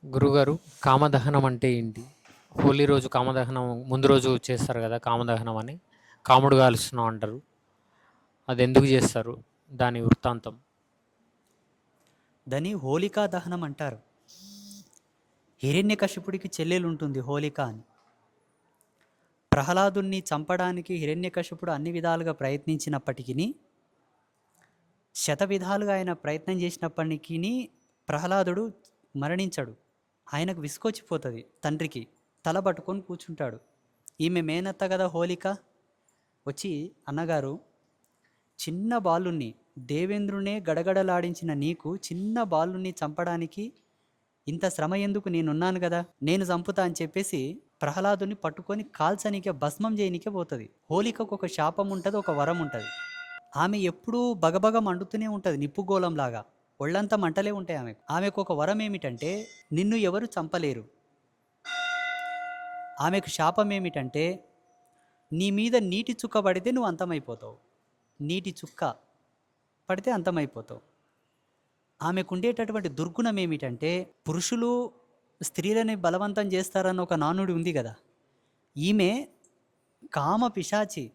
గురుగారు, కామదహనం అంటే ఏంటి? హోలీ రోజు కామదహనం ముందు రోజు చేస్తారు కదా! కామదహనం అని. కాముడు కాలుస్తున్నాం అంటారు. అది ఎందుకు చేస్తారు? దాని వృత్తాంతం. దాన్ని హోలికా దహనం అంటారు. హిరణ్యకశిపుడికి చెల్లెలు ఉంటుంది హోలిక అని. ప్రహ్లాదుని చంపడానికి హిరణ్యకశిపుడు అన్ని విధాలుగా ప్రయత్నించినప్పటికీ, శతవిధాలుగా ఆయన ప్రయత్నం చేసినప్పటికీ ప్రహ్లాదుడు మరణించడు. ఆయనకు విసుకొచ్చిపోతుంది తండ్రికి. తల పట్టుకొని కూర్చుంటాడు. ఈమె మేనత్త కదా హోలిక వచ్చి, అన్నగారు, చిన్న బాలుణ్ణి, దేవేంద్రునే గడగడలాడించిన నీకు చిన్న బాలుణ్ణి చంపడానికి ఇంత శ్రమ ఎందుకు, నేనున్నాను కదా, నేను చంపుతా అని చెప్పేసి ప్రహ్లాదుని పట్టుకొని కాల్చనీకే, భస్మం చేయనీకే పోతుంది. హోలికకు ఒక శాపం ఉంటుంది, ఒక వరం ఉంటుంది. ఆమె ఎప్పుడూ బగబగ మండుతూనే ఉంటుంది, నిప్పుగోళంలాగా. ఒళ్ళంతా మంటలే ఉంటాయి ఆమెకు. ఆమెకు ఒక వరం ఏమిటంటే, నిన్ను ఎవరు చంపలేరు. ఆమెకు శాపం ఏమిటంటే, నీ మీద నీటి చుక్క పడితే నువ్వు అంతమైపోతావు. నీటి చుక్క పడితే అంతమైపోతావు. ఆమెకు ఉండేటటువంటి దుర్గుణం ఏమిటంటే, పురుషులు స్త్రీలని బలవంతం చేస్తారన్న ఒక నానుడి ఉంది కదా, ఈమె కామ పిశాచి.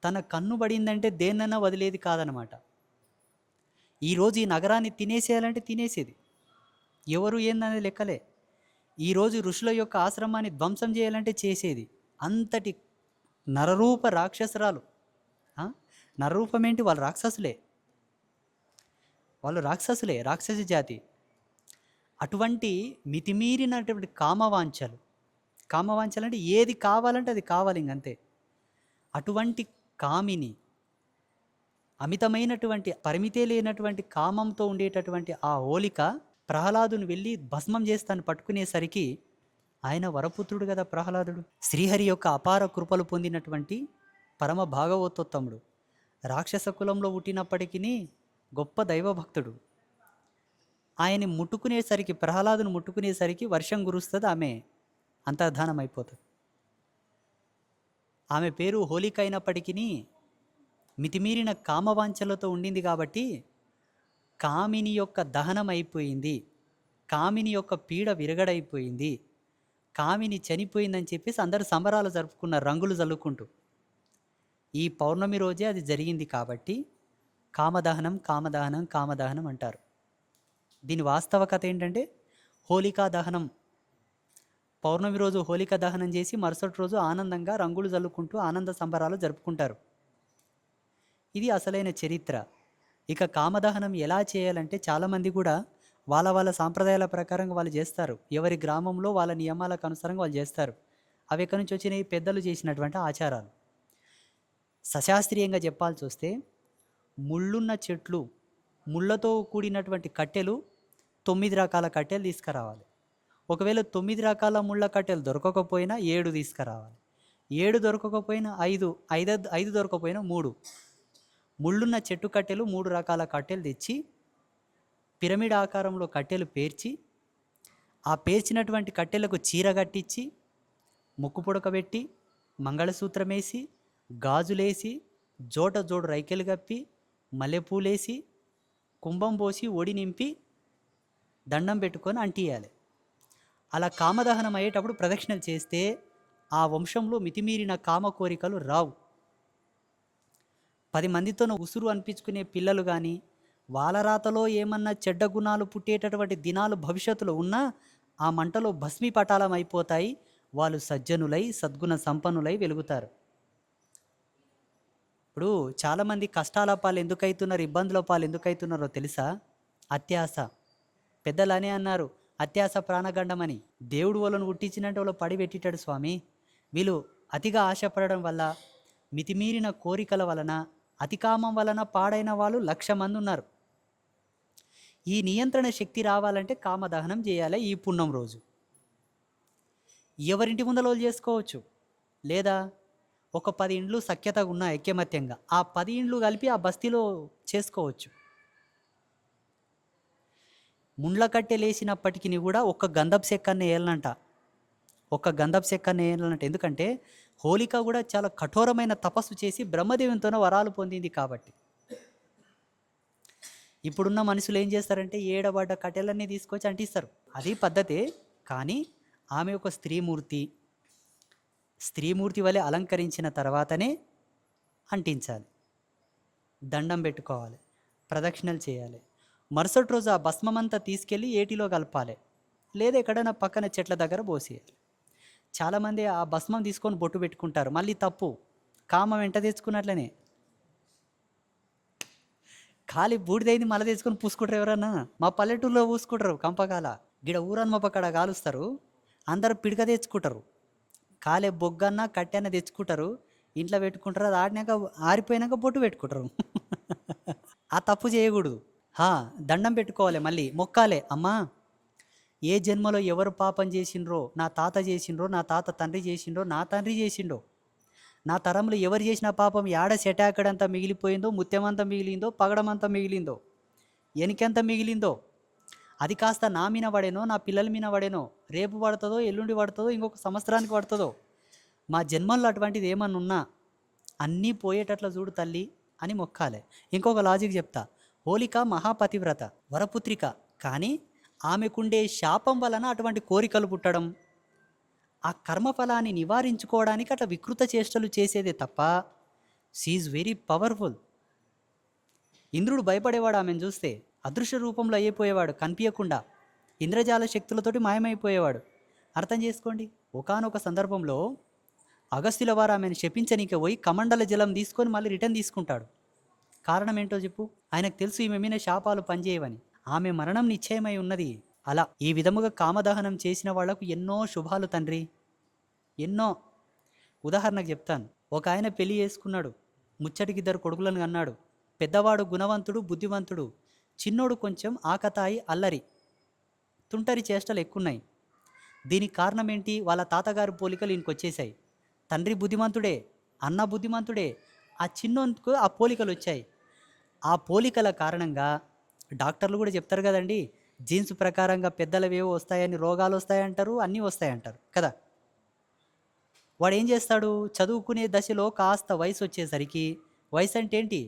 తన కన్ను పడిందంటే దేన్నైనా వదిలేది కాదనమాట. ఈరోజు ఈ నగరాన్ని తినేసేయాలంటే తినేసేది, ఎవరు ఏందనేది లెక్కలే. ఈరోజు ఋషుల యొక్క ఆశ్రమాన్ని ధ్వంసం చేయాలంటే చేసేది. అంతటి నరరూప రాక్షసురాలు. ఆ? నరరూపం ఏంటి? వాళ్ళు రాక్షసులే, రాక్షస జాతి. అటువంటి మితిమీరినటువంటి కామవాంఛలు అంటే ఏది కావాలంటే అది కావాలి, ఇంకంతే. అటువంటి కామిని, అమితమైనటువంటి పరిమితే లేనటువంటి కామంతో ఉండేటటువంటి ఆ హోలిక ప్రహ్లాదుని వెళ్ళి భస్మం చేస్తాను పట్టుకునేసరికి, ఆయన వరపుత్రుడు కదా ప్రహ్లాదుడు, శ్రీహరి యొక్క అపార కృపలు పొందినటువంటి పరమ భాగవతోత్తముడు, రాక్షస కులంలో పుట్టినప్పటికీ గొప్ప దైవభక్తుడు. ఆయన్ని ముట్టుకునేసరికి, ప్రహ్లాదుని ముట్టుకునేసరికి వర్షం కురుస్తుంది, ఆమె అంతర్ధానం అయిపోతుంది. ఆమె పేరు హోలిక అయినప్పటికీ మితిమీరిన కామవాంఛలతో ఉండింది కాబట్టి కామిని యొక్క దహనం అయిపోయింది, కామిని యొక్క పీడ విరగడైపోయింది, కామిని చనిపోయిందని చెప్పేసి అందరూ సంబరాలు జరుపుకున్నారు, రంగులు చల్లుకుంటూ. ఈ పౌర్ణమి రోజే అది జరిగింది కాబట్టి కామదహనం కామదహనం కామదహనం అంటారు. దీని వాస్తవ కథ ఏంటంటే, హోలికా దహనం. పౌర్ణమి రోజు హోలికా దహనం చేసి మరుసటి రోజు ఆనందంగా రంగులు జల్లుకుంటూ ఆనంద సంబరాలు జరుపుకుంటారు. ఇది అసలైన చరిత్ర. ఇక కామదహనం ఎలా చేయాలంటే, చాలామంది కూడా వాళ్ళ వాళ్ళ సాంప్రదాయాల ప్రకారంగా వాళ్ళు చేస్తారు. ఎవరి గ్రామంలో వాళ్ళ నియమాలకు అనుసారంగా వాళ్ళు చేస్తారు. అవి ఎక్కడి నుంచి వచ్చినాయి? పెద్దలు చేసినటువంటి ఆచారాలు. సశాస్త్రీయంగా చెప్పాల్సి వస్తే, ముళ్ళున్న చెట్లు, ముళ్ళతో కూడినటువంటి కట్టెలు, 9 రకాల కట్టెలు తీసుకురావాలి. ఒకవేళ 9 రకాల ముళ్ళ కట్టెలు దొరకకపోయినా 7 తీసుకురావాలి. 7 దొరకకపోయినా 5, 5 దొరకకపోయినా 3. ముళ్ళున్న చెట్టు కట్టెలు 3 రకాల కట్టెలు తెచ్చి పిరమిడ్ ఆకారంలో కట్టెలు పేర్చి, ఆ పేర్చినటువంటి కట్టెలకు చీర కట్టించి, ముక్కు పుడకబెట్టి, మంగళసూత్రం వేసి, గాజులేసి, జోడు రైకెలు కప్పి, మల్లెపూలేసి, కుంభం పోసి, ఒడి నింపి, దండం పెట్టుకొని అంటియాలి. అలా కామదహనం అయ్యేటప్పుడు ప్రదక్షిణలు చేస్తే ఆ వంశంలో మితిమీరిన కామ కోరికలు రావు. 10 మందితో ఉసురు అనిపించుకునే పిల్లలు కానీ, వాళ్ళ రాతలో ఏమన్నా చెడ్డ గుణాలు పుట్టేటటువంటి దినాలు భవిష్యత్తులో ఉన్నా ఆ మంటలో భస్మీపటాలం అయిపోతాయి. వాళ్ళు సజ్జనులై సద్గుణ సంపన్నులై వెలుగుతారు. ఇప్పుడు చాలామంది కష్టాల పాలు ఎందుకైతున్నారు, ఇబ్బందుల పాలు ఎందుకైతున్నారో తెలుసా? అత్యాస. పెద్దలనే అన్నారు, అత్యాస ప్రాణగండమని. దేవుడు వాళ్ళను పుట్టించినట్టు వాళ్ళు పడి పెట్టిటాడు స్వామి. వీళ్ళు అతిగా ఆశపడడం వల్ల, మితిమీరిన కోరికల వలన, అతికామం వలన పాడైన వాళ్ళు 1,00,000 మంది ఉన్నారు. ఈ నియంత్రణ శక్తి రావాలంటే కామదహనం చేయాలి ఈ పుణ్యం రోజు. ఎవరింటి ముందలో చేసుకోవచ్చు, లేదా ఒక 10 ఇండ్లు సఖ్యతగా ఉన్న ఐక్యమత్యంగా ఆ 10 ఇండ్లు కలిపి ఆ బస్తీలో చేసుకోవచ్చు. ముండ్ల కట్టెలేసినప్పటికీ కూడా ఒక్క గంధపు చెక్కన్న వేయాలంట, ఎందుకంటే హోలిక కూడా చాలా కఠోరమైన తపస్సు చేసి బ్రహ్మదేవునితోనే వరాలు పొందింది కాబట్టి. ఇప్పుడున్న మనుషులు ఏం చేస్తారంటే, ఏడబడ్డ కట్టెలన్నీ తీసుకొచ్చి అంటిస్తారు. అది పద్ధతే, కానీ ఆమె ఒక స్త్రీమూర్తి. స్త్రీమూర్తి వలె అలంకరించిన తర్వాతనే అంటించాలి, దండం పెట్టుకోవాలి, ప్రదక్షిణలు చేయాలి. మరుసటి రోజు ఆ భస్మమంతా తీసుకెళ్ళి ఏటిలో కలపాలి, లేదా ఎక్కడైనా పక్కన చెట్ల దగ్గర పోసేయాలి. చాలామంది ఆ భస్మం తీసుకొని బొట్టు పెట్టుకుంటారు, మళ్ళీ తప్పు. కామం వెంట తెచ్చుకున్నట్లనే ఖాళీ బూడిదైంది మళ్ళీ తెచ్చుకొని పూసుకుంటారు ఎవరన్నా. మా పల్లెటూరులో పూసుకుంటారు కంపకాల. గిడ ఊరన్మ పక్కడ కాలుస్తారు, అందరూ పిడక తెచ్చుకుంటారు, కాలే బొగ్గన్న కట్టెన్న తెచ్చుకుంటారు, ఇంట్లో పెట్టుకుంటారు. అది ఆడినాక ఆరిపోయినాక బొట్టు పెట్టుకుంటారు. ఆ తప్పు చేయకూడదు. దండం పెట్టుకోవాలి, మళ్ళీ మొక్కాలే. అమ్మా, ఏ జన్మలో ఎవరు పాపం చేసిండ్రో, నా తాత చేసిండ్రో, నా తాత తండ్రి చేసిండ్రో, నా తండ్రి చేసిండో, నా తరంలో ఎవరు చేసిన పాపం యాడ సెటాకడంతా మిగిలిపోయిందో, ముత్యమంతా మిగిలిందో, పగడమంతా మిగిలిందో, ఎనికెంత మిగిలిందో, అది కాస్త నా మీద పడేనో, నా పిల్లల మీద పడేనో, రేపు పడుతుందో, ఎల్లుండి పడుతుందో, ఇంకొక సంవత్సరానికి పడుతుందో, మా జన్మల్లో అటువంటిది ఏమన్నా ఉన్నా అన్నీ పోయేటట్లు చూడు తల్లి అని మొక్కాలే. ఇంకొక లాజిక్ చెప్తా. హోలిక మహాపతివ్రత, వరపుత్రిక. కానీ ఆమెకుండే శాపం వలన అటువంటి కోరికలు పుట్టడం, ఆ కర్మఫలాన్ని నివారించుకోవడానికి అట్లా వికృత చేష్టలు చేసేదే తప్ప షీఈ్ వెరీ పవర్ఫుల్. ఇంద్రుడు భయపడేవాడు ఆమెను చూస్తే, అదృశ్య రూపంలో అయిపోయేవాడు, కనిపించకుండా ఇంద్రజాల శక్తులతోటి మాయమైపోయేవాడు. అర్థం చేసుకోండి. ఒకానొక సందర్భంలో అగస్త్యుల వారు ఆమెను శపించనీకి పోయి కమండల జలం తీసుకొని మళ్ళీ రిటర్న్ తీసుకుంటాడు. కారణం ఏంటో చెప్పు. ఆయనకు తెలుసు ఈమె మీద శాపాలు పనిచేయవని. ఆమె మరణం నిశ్చయమై ఉన్నది. అలా ఈ విధముగా కామదహనం చేసిన వాళ్లకు ఎన్నో శుభాలు తండ్రి, ఎన్నో. ఉదాహరణకు చెప్తాను. ఒక ఆయన పెళ్లి చేసుకున్నాడు, ముచ్చటికి 2 కొడుకులను అన్నాడు. పెద్దవాడు గుణవంతుడు, బుద్ధివంతుడు, చిన్నోడు కొంచెం ఆకతాయి, అల్లరి, తుంటరి చేష్టలు ఎక్కున్నాయి. దీనికి కారణం ఏంటి? వాళ్ళ తాతగారి పోలికలు ఈయనకు వచ్చేసాయి. తండ్రి బుద్ధిమంతుడే, అన్న బుద్ధిమంతుడే, ఆ చిన్నోనికి ఆ పోలికలు వచ్చాయి. ఆ పోలికల కారణంగా డాక్టర్లు కూడా చెప్తారు కదండి, జీన్స్ ప్రకారంగా పెద్దలవేవో వస్తాయని, రోగాలు వస్తాయంటారు, అన్నీ వస్తాయంటారు కదా. వాడు ఏం చేస్తాడు? చదువుకునే దశలో కాస్త వయసు వచ్చేసరికి, వయసు అంటే ఏంటి,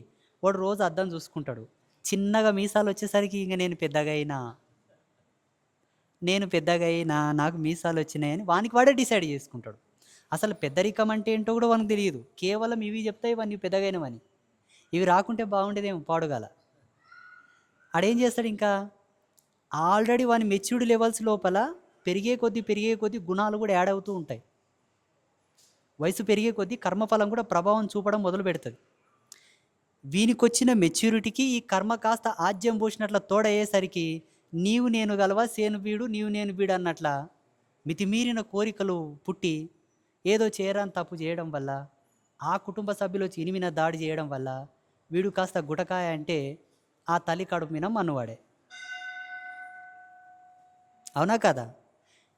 వాడు రోజు అద్దం చూసుకుంటాడు. చిన్నగా మీసాలు వచ్చేసరికి ఇంక నేను పెద్దగా అయినా నాకు మీసాలు వచ్చినాయని వానికి వాడే డిసైడ్ చేసుకుంటాడు. అసలు పెద్దరికం అంటే ఏంటో కూడా వానికి తెలియదు. కేవలం ఇవి చెప్తాయి ఇవన్నీ పెద్దగైనవని. ఇవి రాకుంటే బాగుండేదేమో పాడుగాల. ఆడేం చేస్తాడు? ఇంకా ఆల్రెడీ వాని మెచ్యూరిటీ లెవెల్స్ లోపల పెరిగే కొద్దీ గుణాలు కూడా యాడ్ అవుతూ ఉంటాయి. వయసు పెరిగే కొద్దీ కర్మఫలం కూడా ప్రభావం చూపడం మొదలు పెడుతుంది. వీనికొచ్చిన మెచ్యూరిటీకి ఈ కర్మ కాస్త ఆజ్యం పోసినట్ల తోడయ్యేసరికి నీవు నేను గలవా సేను వీడు, నీవు నేను వీడు అన్నట్ల మితిమీరిన కోరికలు పుట్టి ఏదో చేయరాని తప్పు చేయడం వల్ల, ఆ కుటుంబ సభ్యులు వచ్చి ఇనిమిన దాడి చేయడం వల్ల వీడు కాస్త గుటకాయ అంటే ఆ తల్లి కడుపు మీద మన్నువాడే. అవునా కదా?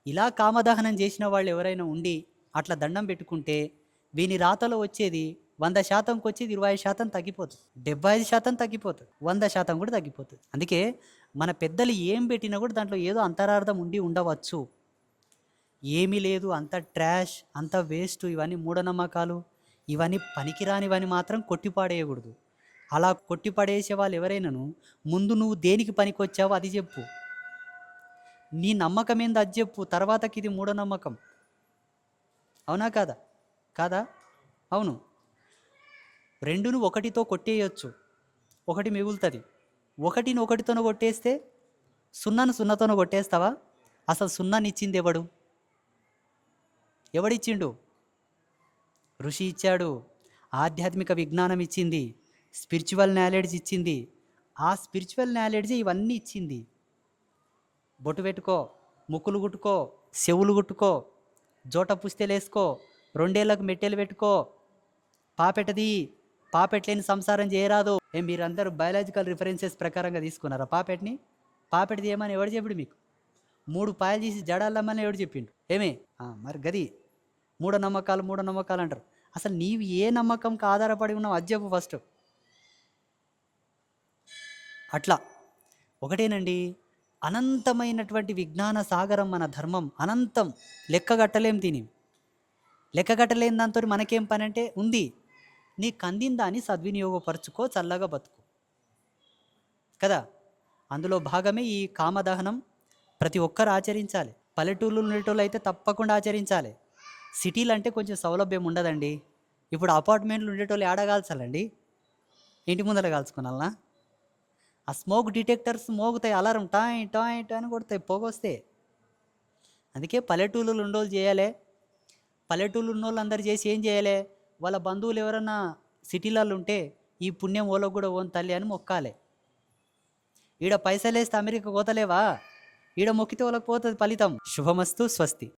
ఇలా కామదహనం చేసిన వాళ్ళు ఎవరైనా ఉండి అట్లా దండం పెట్టుకుంటే వీని రాతలో వచ్చేది 100%కి వచ్చేది 20% తగ్గిపోతుంది, 75% తగ్గిపోతుంది, 100% కూడా తగ్గిపోతుంది. అందుకే మన పెద్దలు ఏం పెట్టినా కూడా దాంట్లో ఏదో అంతరార్థం ఉండి ఉండవచ్చు. ఏమీ లేదు, అంత ట్రాష్, అంత వేస్ట్, ఇవన్నీ మూఢనమ్మకాలు, ఇవన్నీ పనికిరానివని మాత్రం కొట్టిపాడేయకూడదు. అలా కొట్టిపడేసే వాళ్ళు ఎవరైనాను ముందు నువ్వు దేనికి పనికొచ్చావో అది చెప్పు, నీ నమ్మకం ఏంది అది చెప్పు, తర్వాతకి ఇది మూఢనమ్మకం. అవునా కాదా? కాదా? అవును. 2ను 1తో కొట్టేయచ్చు, 1 మిగులుతుంది. 1ని 1తోనో కొట్టేస్తే 0ను 0తోనో కొట్టేస్తావా? అసలు 0ని ఇచ్చింది ఎవడిచ్చిండు? ఋషి ఇచ్చాడు. ఆధ్యాత్మిక విజ్ఞానం ఇచ్చింది, స్పిరిచువల్ నాలెడ్జ్ ఇచ్చింది. ఆ స్పిరిచువల్ నాలెడ్జ్ ఇవన్నీ ఇచ్చింది. బొట్టు పెట్టుకో, ముక్కులు కుట్టుకో, చెవులు కుట్టుకో, జోట పుస్తెలు వేసుకో, 2 ఏళ్ళకు మెట్టెలు పెట్టుకో, పాపెట్టది, పాపెట్లేని సంసారం చేయరాదు. మీరందరూ బయాలజికల్ రిఫరెన్సెస్ ప్రకారంగా తీసుకున్నారా పాపెట్ని? పాపెట్ది ఏమని ఎవడు చెప్పుడు మీకు? 3 పాయలు తీసి జడాలమ్మని ఎవడు చెప్పిండు? మరి గది మూఢనమ్మకాలు అంటారు. అసలు నీవు ఏ నమ్మకంకి ఆధారపడి ఉన్నావు అది చెప్పు ఫస్ట్. అట్లా ఒకటేనండి, అనంతమైనటువంటి విజ్ఞాన సాగరం మన ధర్మం, అనంతం, లెక్కగట్టలేం. లెక్కగట్టలేని దాంతో మనకేం పని అంటే ఉంది, నీకు అందిన దాన్ని సద్వినియోగపరుచుకో, చల్లగా బతుకు కదా. అందులో భాగమే ఈ కామదహనం. ప్రతి ఒక్కరు ఆచరించాలి. పల్లెటూళ్ళు ఉండేటోళ్ళు అయితే తప్పకుండా ఆచరించాలి. సిటీలు అంటే కొంచెం సౌలభ్యం ఉండదండి. ఇప్పుడు అపార్ట్మెంట్లు ఉండేటోళ్ళు ఏడ కాల్చాలండి? ఇంటి ముందర కాల్చుకోనాలనా? ఆ స్మోక్ డిటెక్టర్స్ మోగుతాయి, అలారం టాయ్ టాయ్ టాయ్ అని కొడతాయి పొగొస్తే. అందుకే పల్లెటూళ్ళలో ఉన్నోళ్ళు చేయాలి. పల్లెటూళ్ళు ఉన్నోళ్ళు అందరు చేసి ఏం చేయాలి? వాళ్ళ బంధువులు ఎవరన్నా సిటీలలో ఉంటే ఈ పుణ్యం ఓలకు కూడా ఓన్ తల్లి అని మొక్కాలి. ఈడ పైసలేస్తే అమెరికా పోతలేవా? ఈడ మొక్కితే వాళ్ళకి పోతుంది ఫలితం. శుభమస్తు, స్వస్తి.